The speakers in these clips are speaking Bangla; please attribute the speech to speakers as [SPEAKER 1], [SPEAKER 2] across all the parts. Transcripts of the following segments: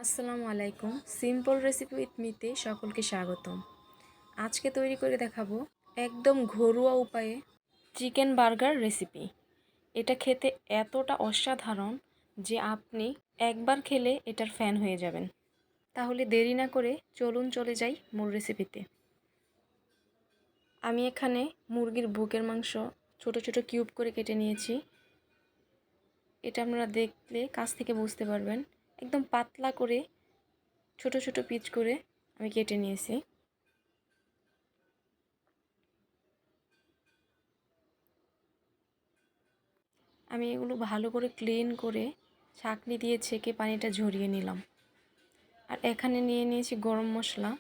[SPEAKER 1] আসসালামু আলাইকুম। সিম্পল রেসিপি উইথ মিতে সকলকে স্বাগতম। আজকে তৈরি করে দেখাবো একদম ঘরোয়া উপায়ে চিকেন বার্গার রেসিপি। এটা খেতে এতটা অসাধারণ যে আপনি একবার খেলে এটার ফ্যান হয়ে যাবেন। তাহলে দেরি না করে চলুন চলে যাই মূল রেসিপিতে। আমি এখানে মুরগির বুকের মাংস ছোট ছোট কিউব করে কেটে নিয়েছি। এটা আপনারা দেখলে কাছ থেকে বুঝতে পারবেন। একদম পাতলা করে ছোট ছোট পিচ করে আমি কেটে নিয়েছি। আমি এগুলো ভালো করে ক্লিন করে ছাঁকনি দিয়ে ছেঁকে পানিটা ঝরিয়ে নিলাম। আর এখানে নিয়ে নিয়েছি গরম মশলা।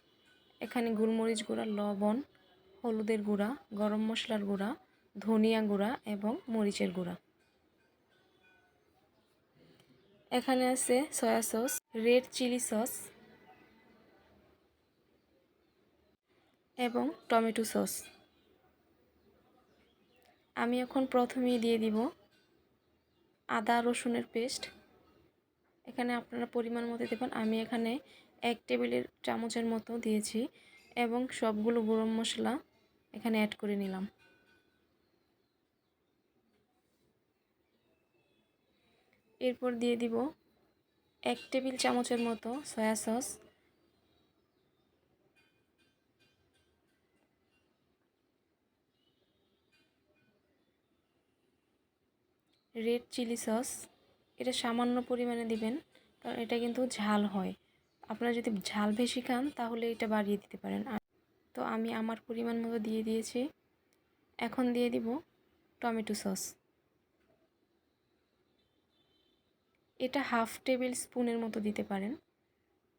[SPEAKER 1] এখানে গোলমরিচ গুঁড়া, লবণ, হলুদের গুঁড়া, গরম মশলার গুঁড়া, ধনিয়া গুঁড়া এবং মরিচের গুঁড়া। এখানে আছে soya sauce, red chilli sauce এবং টমেটো সস। আমি এখন প্রথমেই দিয়ে দিব আদা রসুনের পেস্ট। এখানে আপনারা পরিমাণ মতো দেবেন। আমি এখানে 1 টেবিল চামচের মতো দিয়েছি এবং সবগুলো গরম মশলা এখানে অ্যাড করে নিলাম। এরপর দিয়ে দিব 1 টেবিল চামচের মতো soya sauce, red chilli sauce. এটা সামান্য পরিমাণে দিবেন, কারণ এটা কিন্তু ঝাল হয়। আপনারা যদি ঝাল বেশি খান তাহলে এটা বাড়িয়ে দিতে পারেন। তো আমি আমার পরিমাণ মতো দিয়ে দিয়েছি। এখন দিয়ে দিব টমেটো সস। এটা হাফ টেবিল স্পুনের মতো দিতে পারেন।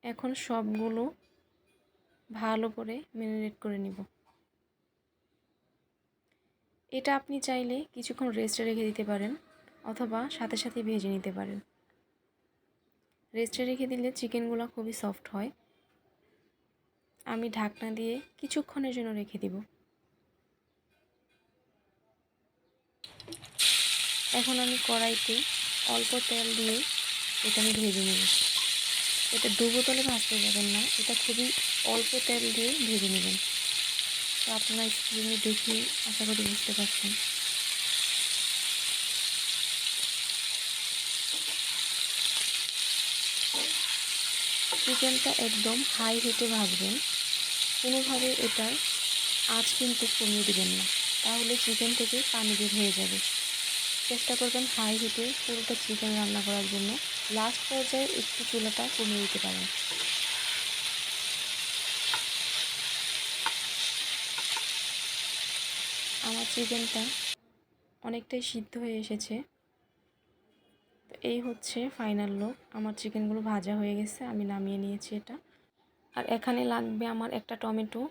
[SPEAKER 1] এখন সবগুলো ভালো করে ম্যারিনেট করে নিব। এটা আপনি চাইলে কিছুক্ষণ রেস্টে রেখে দিতে পারেন অথবা সাথে সাথে ভেজে নিতে পারেন। রেস্টে রেখে দিলে চিকেনগুলো খুবই সফট হয়। আমি ঢাকনা দিয়ে কিছুক্ষণের জন্য রেখে দিব। এখন আমি কড়াইতে অল্প তেল দিয়ে এটা আমি ভেজে নেব। এটা ডুবো তেলে ভাজতে যাবেন না, এটা খুবই অল্প তেল দিয়ে ভেজে নেবেন। তো আপনারা স্ক্রিনে দেখে আশা করি বুঝতে পারছেন। চিকেনটা একদম হাই হিটে ভাজবেন। কোনোভাবে এটার আঁচ কিন্তু কমিয়ে দেবেন না, তাহলে চিকেন থেকে পানি বের হয়ে যাবে। চেষ্টা করবেন হাই হিটে পুরোটা চিকেন রান্না করার জন্য। লাস্ট পর্যায়ে একটু চুলাটা কমিয়ে দিতে পারেন। আমার চিকেনটা অনেকটাই সিদ্ধ হয়ে এসেছে। তো এই হচ্ছে ফাইনাল লুক। আমার চিকেনগুলো ভাজা হয়ে গেছে, আমি নামিয়ে নিয়েছি এটা। আর এখানে লাগবে আমার একটা টমেটো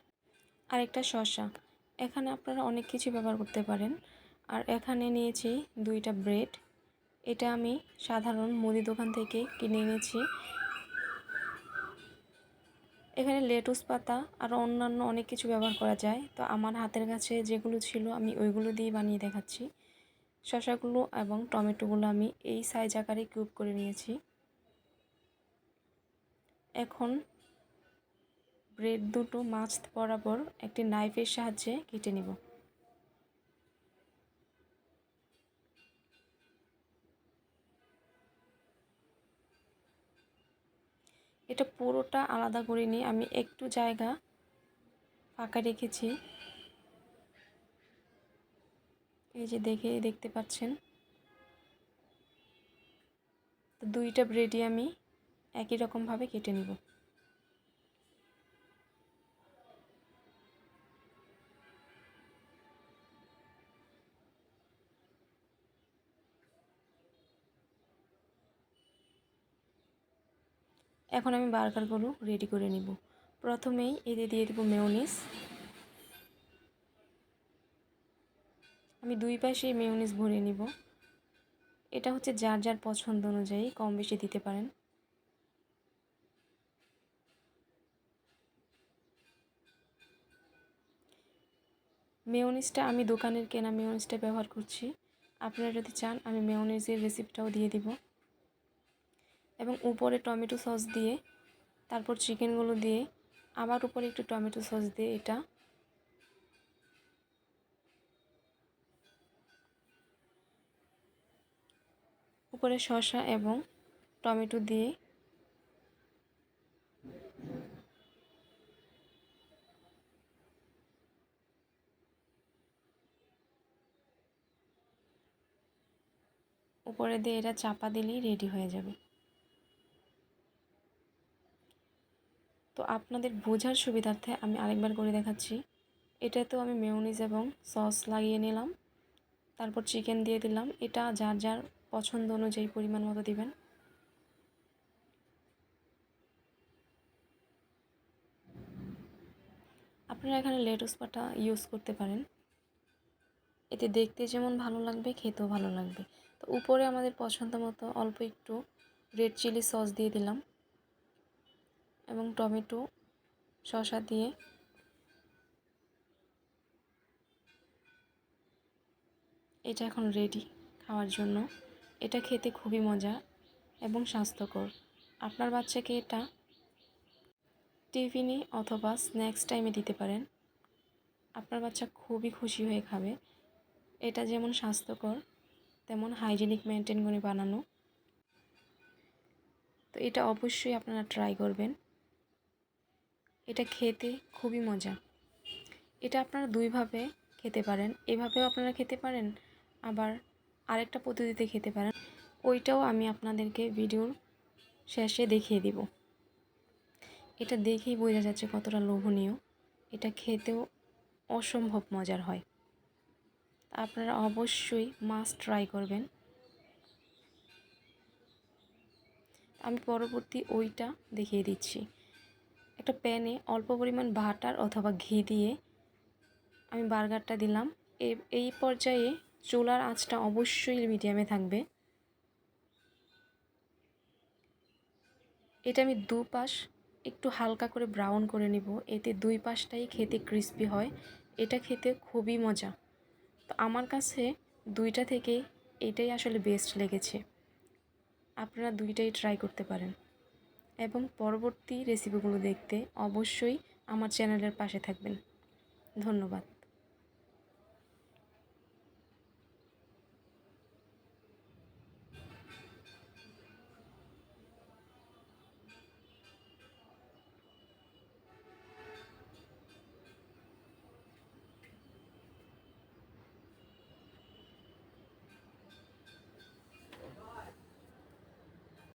[SPEAKER 1] আর একটা শসা। এখানে আপনারা অনেক কিছু ব্যবহার করতে পারেন। আর এখানে নিয়েছি 2টা ব্রেড। এটা আমি সাধারণ মুদি দোকান থেকে কিনে এনেছি। এখানে লেটুস পাতা আর অন্যান্য অনেক কিছু ব্যবহার করা যায়। তো আমার হাতের কাছে যেগুলো ছিল আমি ওইগুলো দিয়ে বানিয়ে দেখাচ্ছি। শসাগুলো এবং টমেটোগুলো আমি এই সাইজ আকারে কিউব করে নিয়েছি। এখন ব্রেড দুটো মাছ বরাবর একটি নাইফের সাহায্যে কেটে নেব। এটা পুরোটা আলাদা করে নিয়ে আমি একটু জায়গা ফাঁকা রেখেছি। এই যে দেখতে পাচ্ছেন। তো 2টা ব্রেডই আমি একই রকমভাবে কেটে নেব। এখন আমি বার্গারগুলো রেডি করে নিব। প্রথমেই এতে দিয়ে দেব মেয়োনিজ। আমি 2 পাশে মেয়োনিজ ভরে নিব। এটা হচ্ছে যার যার পছন্দ অনুযায়ী কম বেশি দিতে পারেন। মেয়োনিজটা আমি দোকানের কেনা মেয়োনিজটা ব্যবহার করছি। আপনারা যদি চান আমি মেয়োনিজের রেসিপিটাও দিয়ে দিব। এবং উপরে টমেটো সস দিয়ে তারপর চিকেনগুলো দিয়ে আবার উপরে একটু টমেটো সস দিয়ে এটা উপরে শসা এবং টমেটো দিয়ে উপরে দিয়ে এটা চাপা দিলেই রেডি হয়ে যাবে। তো আপনাদের বোঝার সুবিধার্থে আমি আরেকবার করে দেখাচ্ছি। এটাতেও আমি মেয়োনিজ এবং সস লাগিয়ে নিলাম, তারপর চিকেন দিয়ে দিলাম। এটা যার যার পছন্দ অনুযায়ী পরিমাণ মতো দিবেন। আপনারা এখানে লেটুস পাতা ইউজ করতে পারেন, এতে দেখতে যেমন ভালো লাগবে খেতেও ভালো লাগবে। তো উপরে আমাদের পছন্দ মতো অল্প একটু রেড চিলি সস দিয়ে দিলাম এবং টমেটো শসা দিয়ে এটা এখন রেডি খাওয়ার জন্য। এটা খেতে খুবই মজা এবং স্বাস্থ্যকর। আপনার বাচ্চাকে এটা টিফিনে অথবা স্ন্যাক্স টাইমে দিতে পারেন, আপনার বাচ্চা খুবই খুশি হয়ে খাবে। এটা যেমন স্বাস্থ্যকর তেমন হাইজিনিক মেনটেন করে বানানো। তো এটা অবশ্যই আপনারা ট্রাই করবেন, এটা খেতে খুবই মজা। এটা আপনারা দুইভাবে খেতে পারেন, এভাবেও আপনারা খেতে পারেন, আবার আরেকটা পদ্ধতিতে খেতে পারেন, ওইটাও আমি আপনাদেরকে ভিডিওর শেষে দেখিয়ে দিব। এটা দেখেই বোঝা যাচ্ছে কতটা লোভনীয়, এটা খেতেও অসম্ভব মজার হয়। আপনারা অবশ্যই মাস্ট ট্রাই করবেন। আমি পরবর্তী ওইটা দেখিয়ে দিচ্ছি। একটা প্যানে অল্প পরিমাণ বাটার অথবা ঘি দিয়ে আমি বার্গারটা দিলাম। এই পর্যায়ে চুলার আঁচটা অবশ্যই মিডিয়ামে থাকবে। এটা আমি দুপাশ একটু হালকা করে ব্রাউন করে নিব, এতে দুই পাশটাই খেতে ক্রিস্পি হয়। এটা খেতে খুবই মজা। তো আমার কাছে দুইটা থেকে এটাই আসলে বেস্ট লেগেছে। আপনারা দুইটাই ট্রাই করতে পারেন এবং পরবর্তী রেসিপিগুলো দেখতে অবশ্যই আমার চ্যানেলের পাশে থাকবেন। ধন্যবাদ।